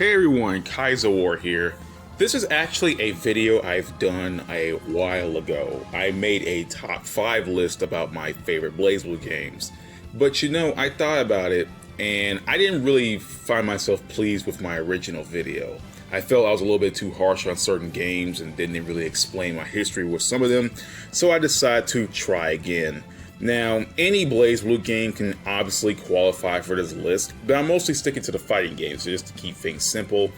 Hey everyone, Kaizouwar here. This is actually a video I've done a while ago. I made a top 5 list about my favorite BlazBlue games. But you know, I thought about it and I didn't really find myself pleased with my original video. I felt I was a little bit too harsh on certain games and didn't really explain my history with some of them, so I decided to try again. Now, any BlazBlue game can obviously qualify for this list, but I'm mostly sticking to the fighting games just to keep things simple.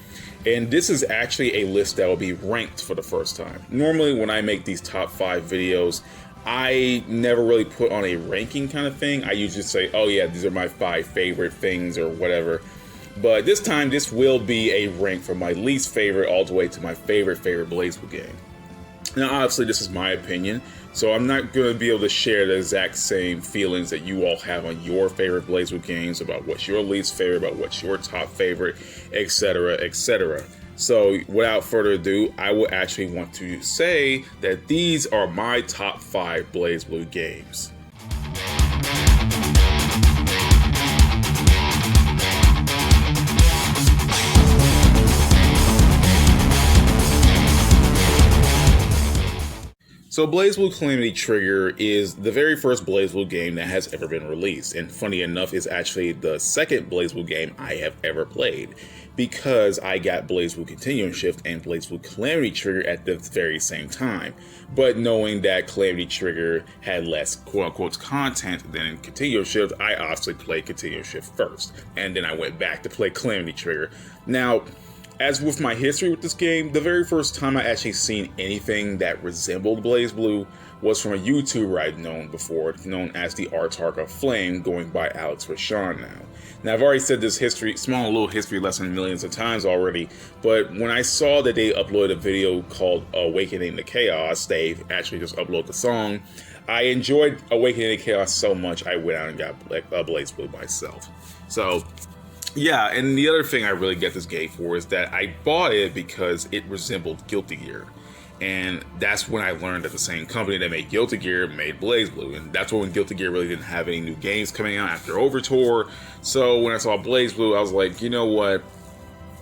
And this is actually a list that will be ranked for the first time. Normally, when I make these top 5 videos, I never really put on a ranking kind of thing. I usually say, oh yeah, these are my 5 favorite things or whatever. But this time, this will be a rank from my least favorite all the way to my favorite BlazBlue game. Now, obviously, this is my opinion, so I'm not going to be able to share the exact same feelings that you all have on your favorite BlazBlue games, about what's your least favorite, about what's your top favorite, etc., etc. So, without further ado, I would actually want to say that these are my top 5 BlazBlue games. So BlazBlue Calamity Trigger is the very first BlazBlue game that has ever been released, and funny enough, it's actually the second BlazBlue game I have ever played, because I got BlazBlue Continuum Shift and BlazBlue Calamity Trigger at the very same time. But knowing that Calamity Trigger had less quote-unquote content than Continuum Shift, I obviously played Continuum Shift first, and then I went back to play Calamity Trigger. Now, as with my history with this game, the very first time I actually seen anything that resembled BlazBlue was from a YouTuber I'd known before, known as the Artark of Flame, going by ALEXRASHAWN now. Now, I've already said this small little history lesson millions of times already, but when I saw that they uploaded a video called Awakening to Chaos, they actually just uploaded the song, I enjoyed Awakening to Chaos so much I went out and got BlazBlue myself. So, yeah, and the other thing I really get this game for is that I bought it because it resembled Guilty Gear. And that's when I learned that the same company that made Guilty Gear made BlazBlue. And that's when Guilty Gear really didn't have any new games coming out after Overtour. So when I saw BlazBlue, I was like, you know what?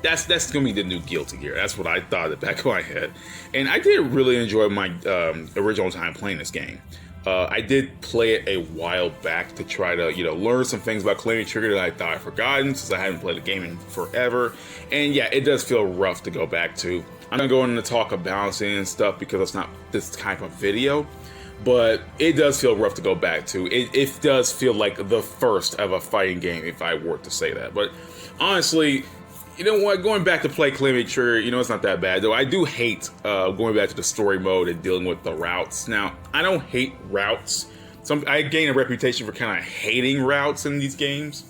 That's going to be the new Guilty Gear. That's what I thought at the back of my head. And I did really enjoy my original time playing this game. I did play it a while back to try to, learn some things about Calamity Trigger that I thought I'd forgotten since I hadn't played the game in forever. And yeah, it does feel rough to go back to. I'm not going to talk about balancing and stuff because it's not this type of video, but it does feel rough to go back to. It does feel like the first of a fighting game, if I were to say that. But honestly, you know what, going back to play Calamity Trigger, it's not that bad, though I do hate going back to the story mode and dealing with the routes. Now, I don't hate routes. I gain a reputation for kind of hating routes in these games,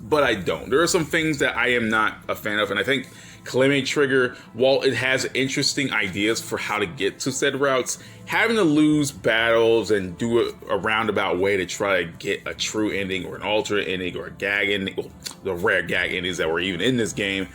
but I don't. There are some things that I am not a fan of, and I think Calamity Trigger, while it has interesting ideas for how to get to said routes, having to lose battles and do a roundabout way to try to get a true ending or an alternate ending or a gag ending, well, the rare gag endings that were even in this game,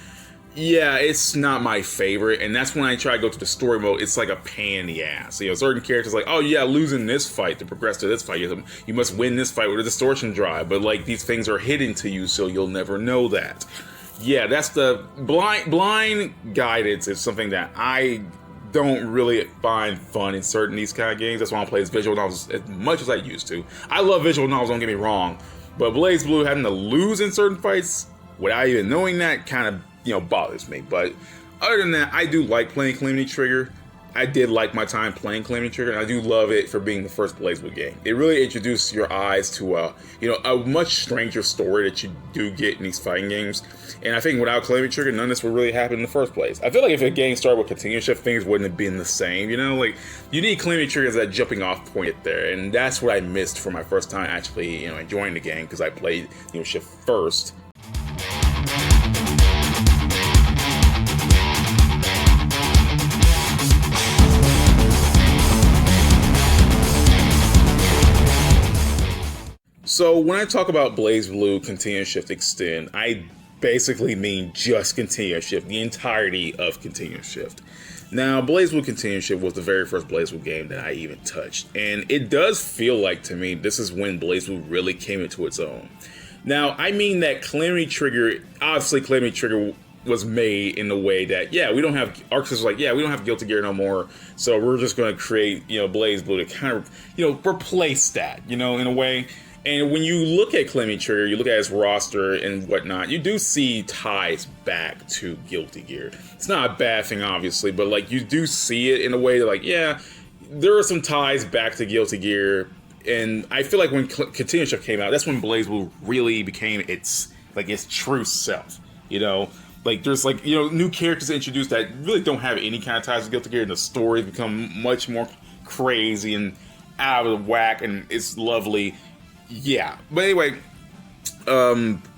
yeah, it's not my favorite. And that's when I try to go to the story mode, it's like a pain in the ass. Certain characters like, oh yeah, losing this fight to progress to this fight, you must win this fight with a distortion drive, but like these things are hidden to you, so you'll never know that. Yeah, that's the blind guidance is something that I don't really find fun in certain these kind of games. That's why I don't play visual novels as much as I used to. I love visual novels, don't get me wrong, but BlazBlue having to lose in certain fights without even knowing that kind of, bothers me. But other than that, I do like playing Calamity Trigger. I did like my time playing Calamity Trigger, and I do love it for being the first BlazBlue game. It really introduced your eyes to a much stranger story that you do get in these fighting games. And I think without Calamity Trigger, none of this would really happen in the first place. I feel like if a game started with Continuum Shift, things wouldn't have been the same. Like you need Calamity Trigger as that jumping off point there, and that's what I missed for my first time actually, enjoying the game, because I played Shift first. So when I talk about BlazBlue Continuum Shift Extend, I basically mean just Continuum Shift, the entirety of Continuum Shift. Now, BlazBlue Continuum Shift was the very first BlazBlue game that I even touched, and it does feel like to me this is when BlazBlue really came into its own. Now, I mean that Calamity Trigger, obviously Calamity Trigger was made in the way that, yeah, we don't have, ARCSYS was like, yeah, we don't have Guilty Gear no more, so we're just going to create, BlazBlue to kind of, replace that, in a way. And when you look at Calamity Trigger, you look at its roster and whatnot, you do see ties back to Guilty Gear. It's not a bad thing, obviously, but, like, you do see it in a way that, like, yeah, there are some ties back to Guilty Gear. And I feel like when CONTINUUM Shift came out, that's when BlazBlue really became its true self, Like, there's, like, new characters introduced that really don't have any kind of ties to Guilty Gear, and the stories become much more crazy and out of whack, and it's lovely. Yeah. But anyway,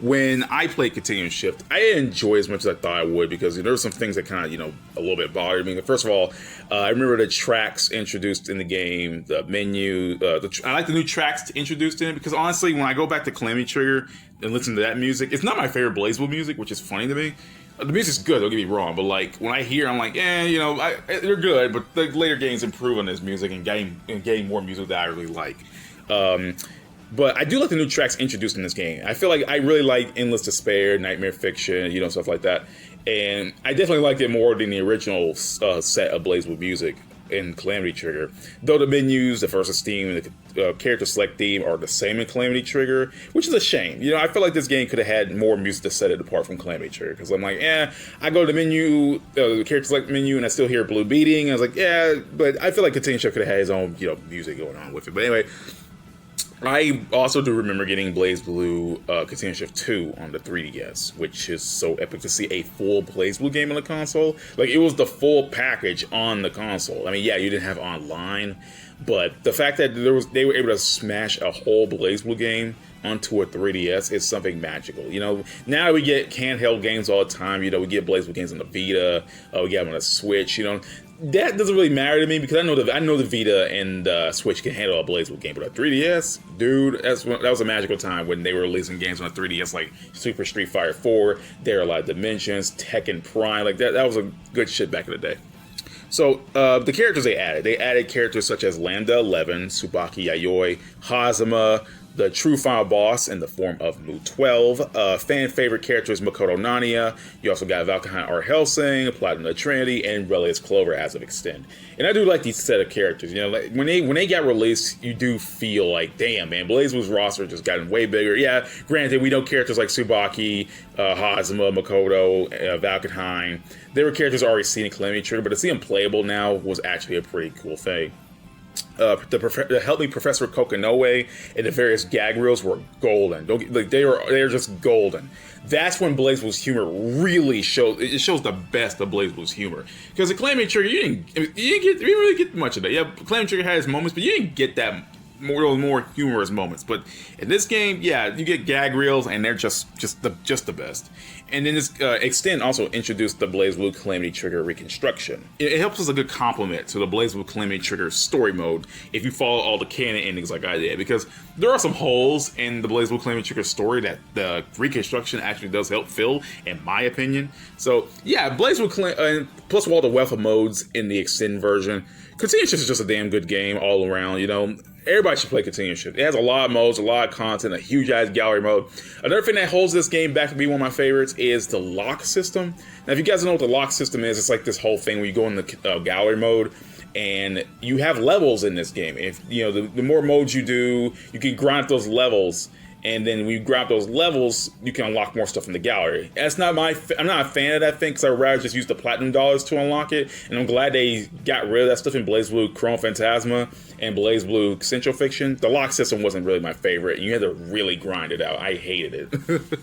when I played CONTINUUM Shift, I didn't enjoy as much as I thought I would, because there were some things that kind of, a little bit bothered me. First of all, I remember the tracks introduced in the game, the menu. I like the new tracks introduced in it, because honestly, when I go back to Calamity Trigger and listen to that music, it's not my favorite BlazBlue music, which is funny to me. The music's good, don't get me wrong, but like when I hear, I'm like, they're good, but the later games improve on this music and gain more music that I really like. But I do like the new tracks introduced in this game. I feel like I really like Endless Despair, Nightmare Fiction, stuff like that. And I definitely liked it more than the original set of BlazBlue music in Calamity Trigger. Though the menus, the Versus theme, and the character select theme are the same in Calamity Trigger, which is a shame. I feel like this game could have had more music to set it apart from Calamity Trigger. Because I'm like, I go to the menu, the character select menu, and I still hear blue beating. I was like, but I feel like CONTINUUM Shift could have had his own, music going on with it. But anyway, I also do remember getting BlazBlue CONTINUUM Shift 2 on the 3DS, which is so epic to see a full BlazBlue game on the console. Like, it was the full package on the console. I mean, yeah, you didn't have online, but the fact that they were able to smash a whole BlazBlue game onto a 3DS is something magical. Now we get handheld games all the time. We get BlazBlue games on the Vita. We get them on the Switch. That doesn't really matter to me, because I know the Vita and Switch can handle a BlazBlue game, but a 3DS, dude, that was a magical time when they were releasing games on a 3DS like Super Street Fighter 4, There Are a Lot of Dimensions, Tekken Prime, like that was a good shit back in the day. So the characters they added characters such as Lambda 11, Tsubaki Yayoi, Hazama, the true final boss in the form of Mu 12, fan favorite characters Makoto Nania. You also got Valkyrie R. Helsing, Platinum the Trinity, and Relius Clover as of Extend. And I do like these set of characters. Like when they got released, you do feel like, damn, man, BlazBlue's roster just gotten way bigger. Yeah, granted, we know characters like Tsubaki, Hazama, Makoto, Valkyrie. They were characters already seen in Calamity Trigger, but to see them playable now was actually a pretty cool thing. The Help Me Professor Kokonoe and the various gag reels were golden. They're just golden. That's when BlazBlue's humor really shows. It shows the best of BlazBlue's humor. Because the Calamity Trigger, you didn't really get much of that. Yeah, Calamity Trigger had its moments, but you didn't get that more humorous moments. But in this game, yeah, you get gag reels, and they're just the best. And then this Extend also introduced the BlazBlue Calamity Trigger Reconstruction. It helps as a good complement to the BlazBlue Calamity Trigger story mode if you follow all the canon endings like I did, because there are some holes in the BlazBlue Calamity Trigger story that the Reconstruction actually does help fill, in my opinion. So yeah, BlazBlue plus all the wealth of modes in the Extend version, CONTINUUM Shift is just a damn good game all around. Everybody should play CONTINUUM Shift. It has a lot of modes, a lot of content, a huge-ass gallery mode. Another thing that holds this game back to be one of my favorites is the lock system. Now, if you guys don't know what the lock system is, it's like this whole thing where you go in the gallery mode, and you have levels in this game. If the more modes you do, you can grind those levels, and then when you grab those levels, you can unlock more stuff in the gallery. I'm not a fan of that thing, because I'd rather just use the platinum dollars to unlock it, and I'm glad they got rid of that stuff in BlazBlue CHRONOPHANTASMA and BlazBlue Central Fiction. The lock system wasn't really my favorite, and you had to really grind it out. I hated it.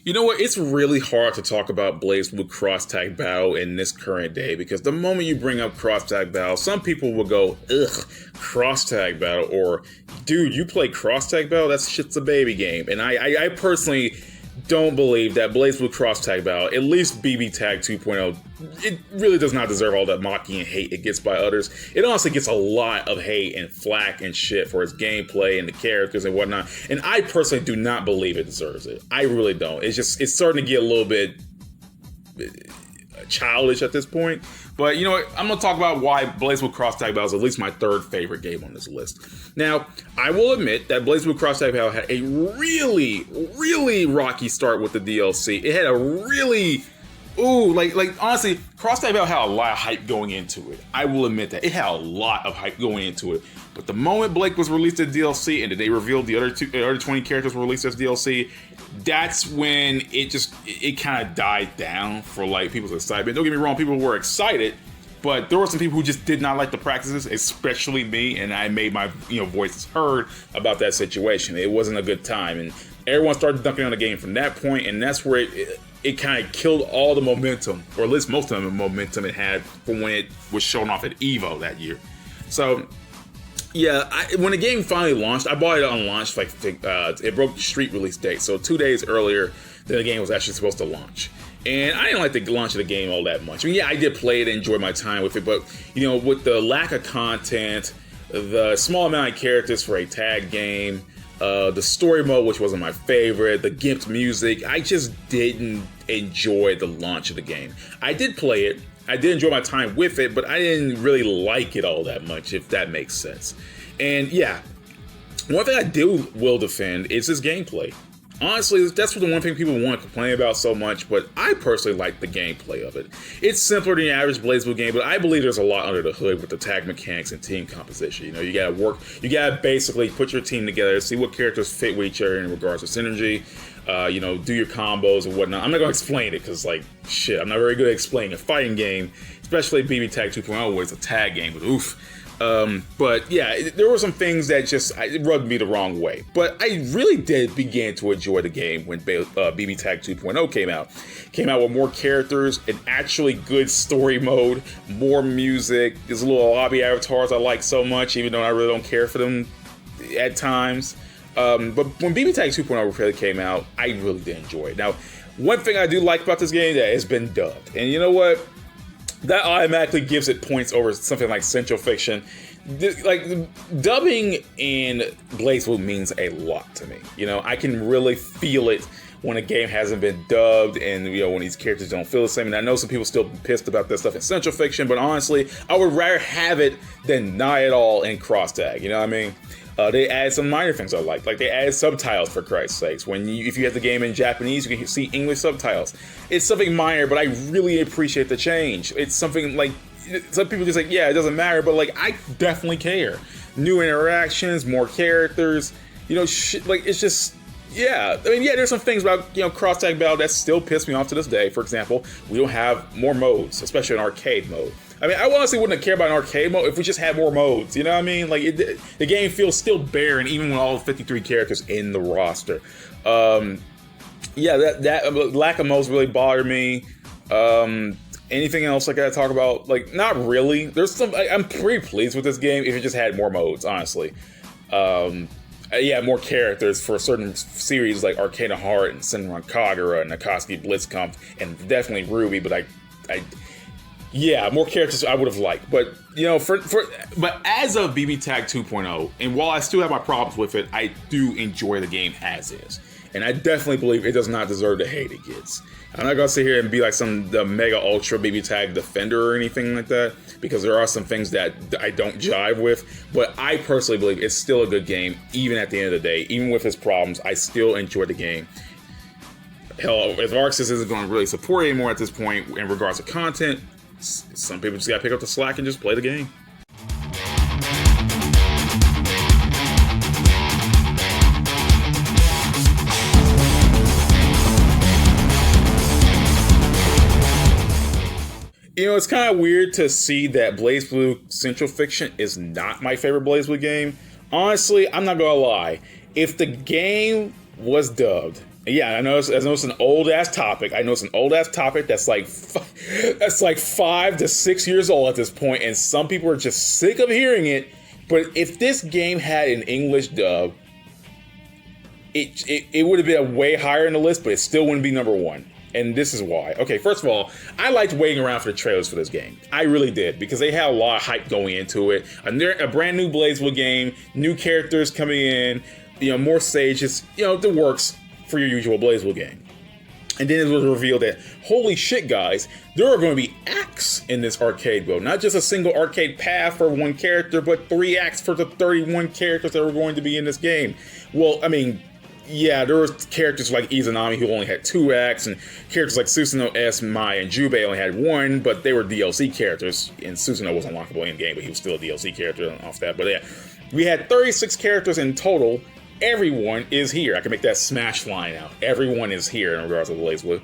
You know what? It's really hard to talk about BlazBlue Cross-Tag Battle in this current day, because the moment you bring up Cross-Tag Battle, some people will go, ugh, Cross-Tag Battle, or, dude, you play Cross-Tag Battle? That shit's a baby game. And I personally don't believe that BlazBlue Cross-Tag Battle, at least BBTAG 2.0, it really does not deserve all that mocking and hate it gets by others. It honestly gets a lot of hate and flack and shit for its gameplay and the characters and whatnot. And I personally do not believe it deserves it. I really don't. It's starting to get a little bit childish at this point. But you know what? I'm going to talk about why BlazBlue Cross Tag Battle is at least my third favorite game on this list. Now, I will admit that BlazBlue Cross Tag Battle had a really, really rocky start with the DLC. It had a really... Ooh, like honestly, Cross Tag Battle had a lot of hype going into it. I will admit that. It had a lot of hype going into it. But the moment Blake was released as DLC and they revealed the other 20 characters were released as DLC, that's when it kind of died down for like people's excitement. Don't get me wrong, people were excited, but there were some people who just did not like the practices, especially me, and I made my voices heard about that situation. It wasn't a good time, and everyone started dunking on the game from that point, and that's where it kind of killed all the momentum, or at least most of the momentum it had from when it was shown off at EVO that year. So, yeah, when the game finally launched, I bought it on launch, it broke the street release date, so 2 days earlier than the game was actually supposed to launch. And I didn't like the launch of the game all that much. I mean, yeah, I did play it and enjoy my time with it, but, with the lack of content, the small amount of characters for a tag game, the story mode, which wasn't my favorite, the gimped music, I just didn't enjoy the launch of the game. I did play it, I did enjoy my time with it, but I didn't really like it all that much, if that makes sense. And yeah, one thing I will defend is its gameplay. Honestly, that's the one thing people want to complain about so much, but I personally like the gameplay of it. It's simpler than the average BlazBlue game, but I believe there's a lot under the hood with the tag mechanics and team composition. You gotta basically put your team together, see what characters fit with each other in regards to synergy, do your combos and whatnot. I'm not gonna explain it, because I'm not very good at explaining a fighting game, especially BBTAG 2.0, where it's a tag game, but oof. But yeah, there were some things that it rubbed me the wrong way. But I really did begin to enjoy the game when BBTAG 2.0 came out. Came out with more characters, an actually good story mode, more music, these little lobby avatars I like so much, even though I really don't care for them at times. But when BBTAG 2.0 really came out, I really did enjoy it. Now, one thing I do like about this game is that it's been dubbed. And you know what? That automatically gives it points over something like Central Fiction. Dubbing in BlazBlue means a lot to me. I can really feel it when a game hasn't been dubbed, and when these characters don't feel the same. And I know some people still pissed about that stuff in Central Fiction, but honestly, I would rather have it than not at all in Cross Tag. You know what I mean? They added some minor things I like they added subtitles, for Christ's sakes. If you have the game in Japanese, you can see English subtitles. It's something minor, but I really appreciate the change. It's something some people just yeah, it doesn't matter, but I definitely care. New interactions, more characters, it's just, yeah. I mean, yeah, there's some things about, Cross Tag Battle that still piss me off to this day. For example, we don't have more modes, especially in arcade mode. I mean, I honestly wouldn't care about an arcade mode if we just had more modes, you know what I mean? The game feels still barren, even with all 53 characters in the roster. Yeah, that lack of modes really bothered me. Anything else I gotta talk about? Not really. I'm pretty pleased with this game if it just had more modes, honestly. Yeah, more characters for certain series like Arcana Heart and Senran Kagura and Akatsuki Blitzkampf and definitely Ruby, but yeah, more characters I would have liked, but but as of BBTAG 2.0, and while I still have my problems with it, I do enjoy the game as is, and I definitely believe it does not deserve the hate it gets. I'm not gonna sit here and be like the mega ultra BBTAG defender or anything like that, because there are some things that I don't jive with, but I personally believe it's still a good game, even at the end of the day, even with its problems. I still enjoy the game. Hell, if ARCSYS isn't going to really support it anymore at this point in regards to content, some people just gotta pick up the slack and just play the game. It's kind of weird to see that BlazBlue Central Fiction is not my favorite BlazBlue game. Honestly, I'm not gonna lie. If the game was dubbed, yeah, I know it's an old ass topic. I know it's an old ass topic that's like 5 to 6 years old at this point, and some people are just sick of hearing it. But if this game had an English dub, it would have been way higher in the list, but it still wouldn't be number one. And this is why. Okay, first of all, I liked waiting around for the trailers for this game. I really did, because they had a lot of hype going into it. A brand new BlazBlue game, new characters coming in, more stages, the works for your usual BlazBlue game. And then it was revealed that, holy shit, guys, there are going to be acts in this arcade mode. Not just a single arcade path for one character, but 3 acts for the 31 characters that were going to be in this game. Well, I mean, yeah, there were characters like Izanami who only had 2 acts, and characters like Susanoo, S, Mai, and Jubei only had 1, but they were DLC characters, and Susanoo was unlockable in-game, but he was still a DLC character off that. But yeah, we had 36 characters in total. Everyone is here. I can make that Smash line out. Everyone is here in regards to BlazBlue.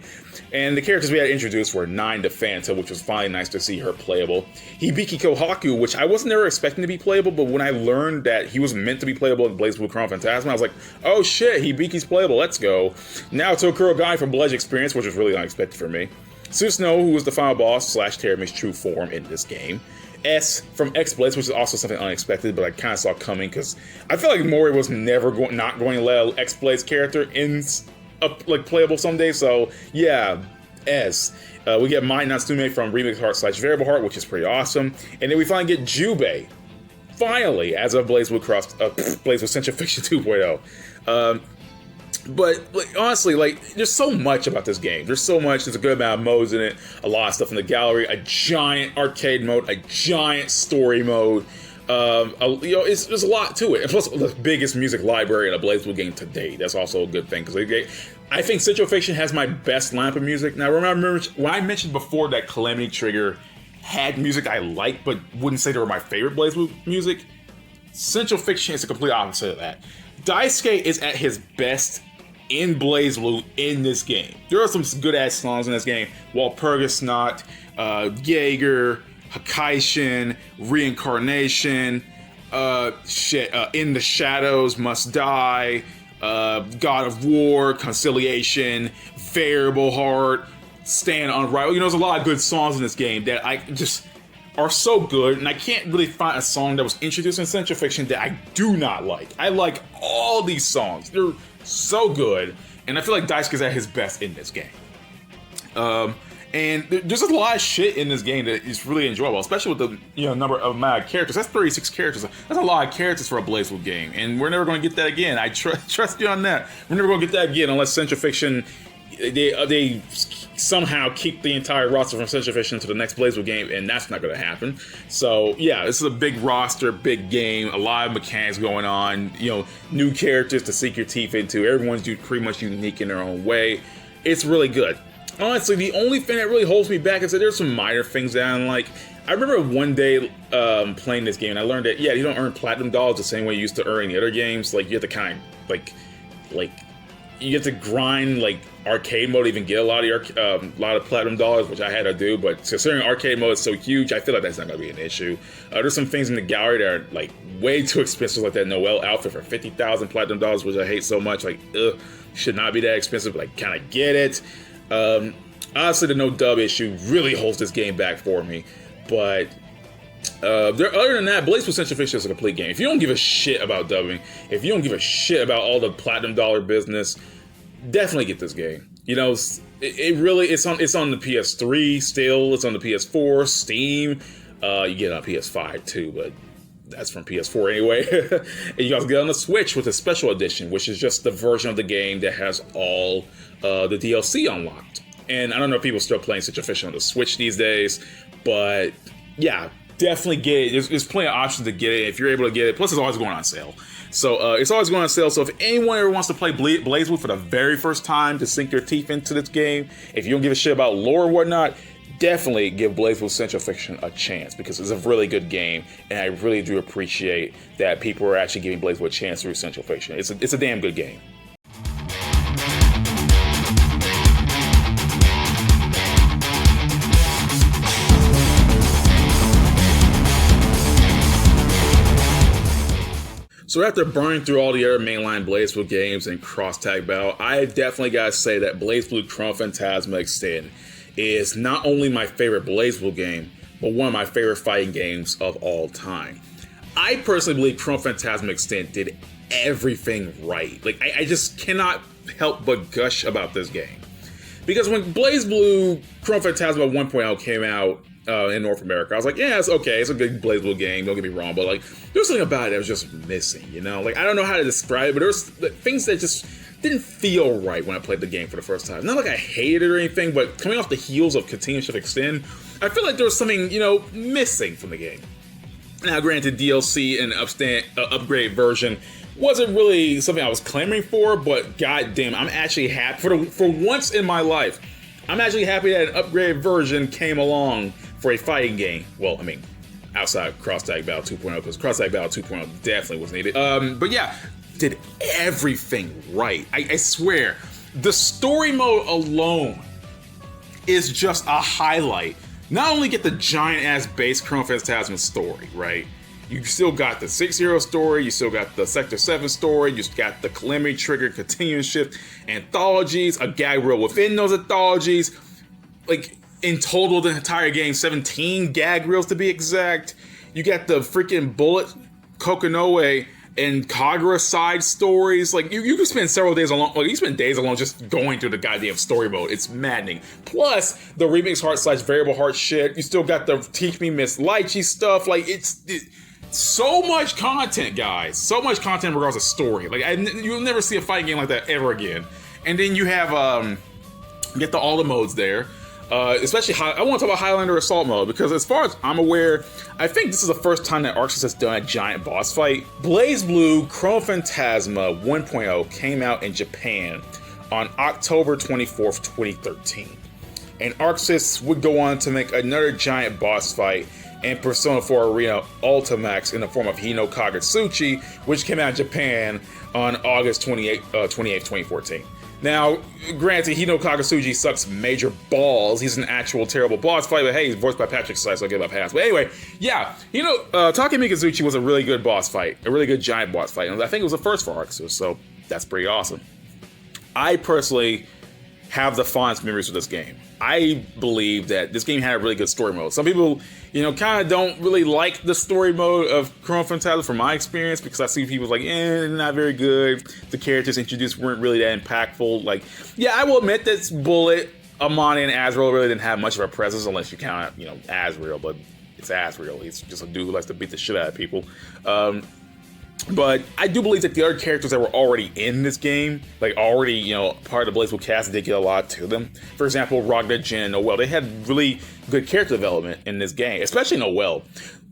And the characters we had introduced were 9 to Fanta, which was finally nice to see her playable. Hibiki Kohaku, which I wasn't ever expecting to be playable, but when I learned that he was meant to be playable in BlazBlue CHRONOPHANTASMA, I was like, oh shit, Hibiki's playable, let's go. Now Tokuro Guy from Bledge Experience, which was really unexpected for me. Susanoo, who was the final boss / Terami's true form in this game. S from X-Blaze, which is also something unexpected, but I kind of saw coming because I feel like Mori was never not going to let an X-Blaze character in like playable someday. So yeah, S. We get Mai Natsume from Remix Heart / Variable Heart, which is pretty awesome, and then we finally get Jubei, finally, as of BlazBlue BlazBlue Central Fiction 2.0. But like, honestly, like, there's so much about this game. There's so much. There's a good amount of modes in it. A lot of stuff in the gallery. A giant arcade mode. A giant story mode. There's a lot to it. And plus, the biggest music library in a BlazBlue game to date. That's also a good thing because I think Central Fiction has my best lineup of music. Now, remember when I mentioned before that Calamity Trigger had music I liked, but wouldn't say they were my favorite BlazBlue music? Central Fiction is the complete opposite of that. Daisuke is at his best in BlazBlue in this game. There are some good ass songs in this game. Walpurgisnacht, Jaeger, Hakaishin, Reincarnation, In the Shadows, Must Die, God of War, Conciliation, Variable Heart, Stand Unrivaled. You know, there's a lot of good songs in this game that I just are so good, and I can't really find a song that was introduced in Central Fiction that I do not like. I like all these songs. They're so good, and I feel like Daisuke's at his best in this game. And there's a lot of shit in this game that is really enjoyable, especially with the number of amount of characters. That's 36 characters. That's a lot of characters for a BlazBlue game, and we're never going to get that again. I trust you on that. We're never going to get that again unless Central Fiction they somehow keep the entire roster from Central Fiction to the next BlazBlue game, and that's not going to happen. So yeah, this is a big roster, big game, a lot of mechanics going on. New characters to sink your teeth into. Everyone's pretty much unique in their own way. It's really good. Honestly, the only thing that really holds me back is that there's some minor things that I don't like. I remember one day playing this game, and I learned that, yeah, you don't earn platinum dollars the same way you used to earn in the other games. Like, you have to kind of, like you have to grind, like, arcade mode to even get a lot of platinum dollars, which I had to do, but considering arcade mode is so huge, I feel like that's not going to be an issue. There's some things in the gallery that are, like, way too expensive, like that Noelle outfit for 50,000 platinum dollars, which I hate so much. Like, should not be that expensive, but I kind of get it. Honestly, the no dub issue really holds this game back for me, but other than that, BlazBlue Central Fiction is a complete game. If you don't give a shit about dubbing, if you don't give a shit about all the platinum dollar business, definitely get this game. It's on the PS3 still, it's on the PS4, Steam, you get it on PS5 too, but that's from PS4 anyway. And you also get it on the Switch with a special edition, which is just the version of the game that has all the DLC unlocked. And I don't know if people are still playing Central Fiction on the Switch these days, but yeah, definitely get it. There's plenty of options to get it if you're able to get it. Plus, it's always going on sale. So it's always going on sale. So if anyone ever wants to play BlazBlue for the very first time, to sink your teeth into this game, if you don't give a shit about lore or whatnot, definitely give BlazBlue Central Fiction a chance, because it's a really good game, and I really do appreciate that people are actually giving BlazBlue a chance through Central Fiction. It's a damn good game. So after burning through all the other mainline BlazBlue games and cross-tag battle, I definitely gotta say that BlazBlue CHRONOPHANTASMA Extend is not only my favorite BlazBlue game, but one of my favorite fighting games of all time. I personally believe CHRONOPHANTASMA Extend did everything right. Like, I just cannot help but gush about this game. Because when BlazBlue CHRONOPHANTASMA 1.0 came out in North America, I was like, yeah, it's okay, it's a good BlazBlue game, don't get me wrong, but like, there's something about it that was just missing, Like, I don't know how to describe it, but there's things that just didn't feel right when I played the game for the first time. Not like I hated it or anything, but coming off the heels of Continuum Shift Extend, I feel like there was something, you know, missing from the game. Now, granted, DLC and upgrade version wasn't really something I was clamoring for, but goddamn, I'm actually happy for once in my life. I'm actually happy that an upgraded version came along for a fighting game. Well, I mean, outside Cross-Tag Battle 2.0, because Cross-Tag Battle 2.0 definitely was needed. But yeah, did everything right. I swear, the story mode alone is just a highlight. Not only get the giant-ass base CHRONOPHANTASMA story, right? You still got the 6-0 story, you still got the Sector 7 story, you got the Calamity Trigger Continuum Shift anthologies, a gag reel within those anthologies. Like, in total, the entire game, 17 gag reels to be exact. You got the freaking Bullet, Kokonoe, and Kagura side stories. Like, you can spend several days alone, like, you spend days alone just going through the goddamn story mode. It's maddening. Plus, the remix heart / variable heart shit. You still got the Teach Me Miss Lychee stuff. Like, it's so much content, guys. So much content in regards to story. Like, you'll never see a fighting game like that ever again. And then you have, get all the modes there. Especially, I want to talk about Highlander Assault mode, because as far as I'm aware, I think this is the first time that ARCSYS has done a giant boss fight. BlazBlue CHRONOPHANTASMA 1.0 came out in Japan on October 24th, 2013. And ARCSYS would go on to make another giant boss fight in Persona 4 Arena Ultimax in the form of Hino Kagetsuchi, which came out in Japan on August 28th, 2014. Now, granted, Hino Kagetsuchi sucks major balls. He's an actual terrible boss fight, but hey, he's voiced by Patrick Swayze, so I'll give him a pass. But anyway, yeah, Take Mikazuchi was a really good boss fight, a really good giant boss fight, and I think it was the first for ARCSYS, so that's pretty awesome. I personally have the fondest memories of this game. I believe that this game had a really good story mode. Some people, kind of don't really like the story mode of CHRONOPHANTASMA from my experience, because I see people like, not very good. The characters introduced weren't really that impactful. Like, yeah, I will admit that Bullet, Amani, and Azrael really didn't have much of a presence, unless you count, Azrael, but it's Azrael. He's just a dude who likes to beat the shit out of people. But I do believe that the other characters that were already in this game, like already, part of the BlazBlue cast, did get a lot to them. For example, Ragna, Jin, and Noelle, they had really good character development in this game, especially Noelle.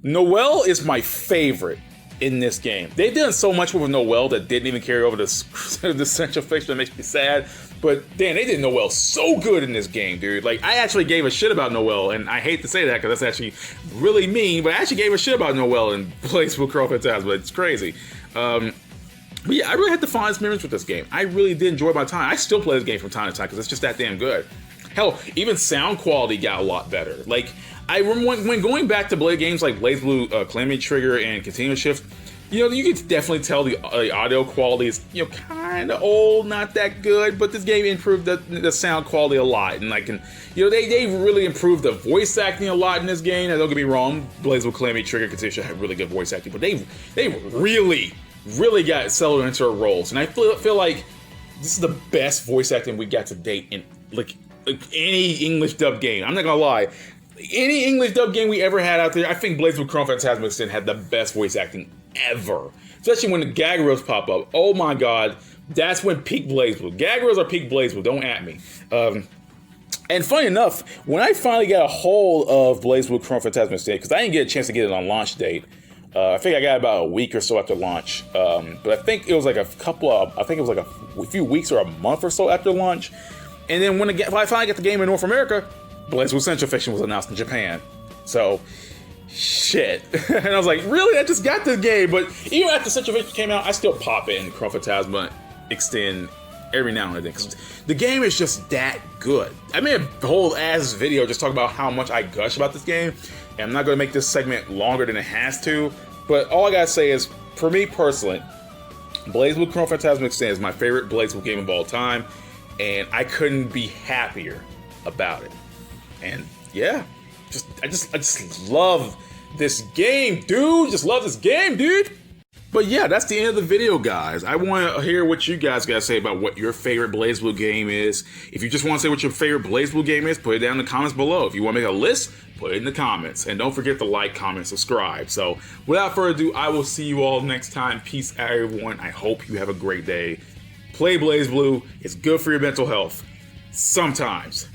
Noelle is my favorite in this game. They've done so much with Noelle that didn't even carry over to the Central Fiction. That makes me sad. But damn, they did Noelle so good in this game, dude. Like, I actually gave a shit about Noelle, and I hate to say that because that's actually really mean, but I actually gave a shit about Noelle in BlazBlue CHRONOPHANTASMA. It's crazy. But yeah, I really had the fondest memories with this game. I really did enjoy my time. I still play this game from time to time because it's just that damn good. Hell, even sound quality got a lot better. Like, I remember when going back to games like BlazBlue Calamity Trigger and Continuum Shift, you can definitely tell the audio quality is, kind of old, not that good, but this game improved the sound quality a lot. And they really improved the voice acting a lot in this game. Now, don't get me wrong, BlazBlue Calamity Trigger Continuum Shift had really good voice acting, but they really got settled into their roles. And I feel like this is the best voice acting we got to date in like any English dub game. I'm not gonna lie. Any English dub game we ever had out there, I think BlazBlue CHRONOPHANTASMA Extend had the best voice acting ever. Especially when the gag reels pop up. Oh my god, that's when peak BlazBlue. Gag reels are peak BlazBlue, don't at me. And funny enough, when I finally got a hold of BlazBlue CHRONOPHANTASMA Extend, because I didn't get a chance to get it on launch date, I think I got about a week or so after launch. But I think it was like a few weeks or a month or so after launch. And then when I finally got the game in North America, BlazBlue Central Fiction was announced in Japan. So, shit. And I was like, really? I just got this game. But even after Central Fiction came out, I still pop in CHRONOPHANTASMA Extend every now and then, because the game is just that good. I made a whole ass video just talking about how much I gush about this game, and I'm not going to make this segment longer than it has to, but all I gotta say is, for me personally, BlazBlue CHRONOPHANTASMA Extend is my favorite BlazBlue game of all time, and I couldn't be happier about it. And yeah, I just love this game, dude. Just love this game, dude. But yeah, that's the end of the video, guys. I want to hear what you guys got to say about what your favorite BlazBlue game is. If you just want to say what your favorite BlazBlue game is, put it down in the comments below. If you want to make a list, put it in the comments. And don't forget to like, comment, subscribe. So without further ado, I will see you all next time. Peace out, everyone. I hope you have a great day. Play BlazBlue. It's good for your mental health. Sometimes.